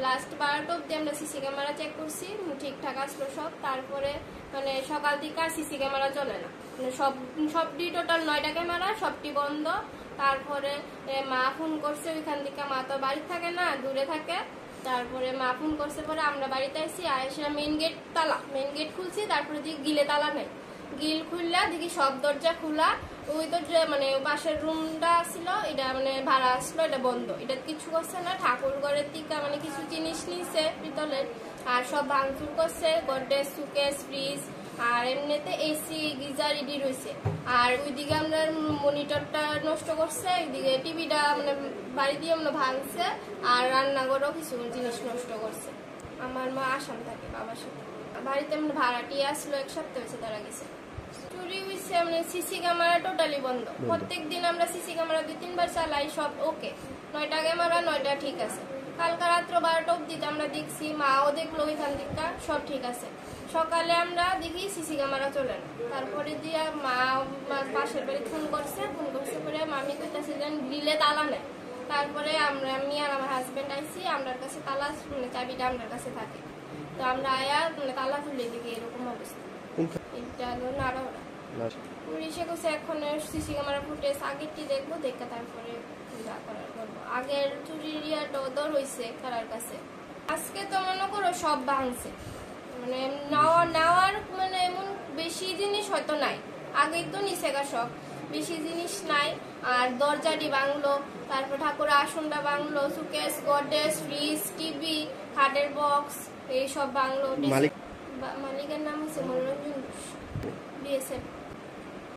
Last 12টা অবধি আমরা CC camera check করছি, ঠিকঠাক আসলো সব। তারপরে মানে সকাল থেকে আর সিসি ক্যামেরা চলে না, মানে সবটি টোটাল 9টা ক্যামেরা সবটি বন্ধ। তারপরে মা ফোন করছে ওইখান থেকে, মা তো বাড়ি থাকে না, দূরে থাকে। তারপরে মা ফোন করছে, পরে আমরা বাড়িতে আসছি, আয়সা মেইন গেট তালা, মেইন গেট খুলছি। তারপরে দেখি গিলে তালা নেই, গিল খুললা দেখি সব দরজা খোলা। ওই দরজা মানে পাশের রুমটা ছিল, এটা মানে ভাড়া আসলো, এটা বন্ধ। এটা কিছু করছে না, ঠাকুর ঘরের দিকে মানে কিছু জিনিস নিছে পিতলের, আর সব ভাঙচুর করছে, গডরেজ, সুকেস, ফ্রিজ, আর এমনিতে এসি গিজার ইডি রয়েছে। আর ওইদিকে আমরা মনিটরটা নষ্ট করছে, ওইদিকে টিভিটা মানে বাড়ি দিয়ে আমরা ভাঙছে, আর রান্নাঘরেও কিছু জিনিস নষ্ট করছে। আমার মা আসাম থাকে বাবার সাথে, বাড়িতে আমরা ভাড়াটিয়ে আসলো, 1 সপ্তাহ হয়েছে তারা গেছে। চুরি হয়েছে মানে সিসি ক্যামেরা টোটালি বন্ধ। প্রত্যেক দিন আমরা সিসি ক্যামেরা 2-3 বার চালাই, সব ওকে। 9টা ক্যামেরা 9টা ঠিক আছে। কালকে রাত্র 12টা অবধি আমরা দেখছি, মাও দেখলো ওইখান দিকটা, সব ঠিক আছে। সকালে আমরা দেখি সিসি ক্যামেরা চলে না। তারপরে দিয়ে মা পাশের বাড়ি ফোন করছে পরে মামি কইতেছিলেন গ্রিলে তালা নেয়। তারপরে আমি আর আমার হাজবেন্ড আইছি, আমার কাছে তালা মানে চাবিটা আমার কাছে থাকে। তো আমরা আয়া মানে তালা খুলে দেখি এরকম অবস্থা। এটা হলো নাড়াওড়া। পুলিশে কইছে এখন সিসি ক্যামেরা ফুটেজ আগেরটি দেখবো, দেখে তারপরে যা করার করবো। আগের চুরির দর হয়েছে কারার কাছে। আজকে তো মনে করো সব ভাঙছে, মানে নেওয়ার মানে এমন বেশি জিনিস হয়তো নাই, আগেই তো নিচে গা সব, বেশি জিনিস নাই। আর দরজাটি ভাঙলো, তারপর ঠাকুরের আসনটা ভাঙলো, সুকেস, গডরেজ, ফ্রিজ, টিভি, খাটের বক্স এইসব ভাঙলো। মালিকের নাম হচ্ছে মনোরঞ্জন বিএসএফ।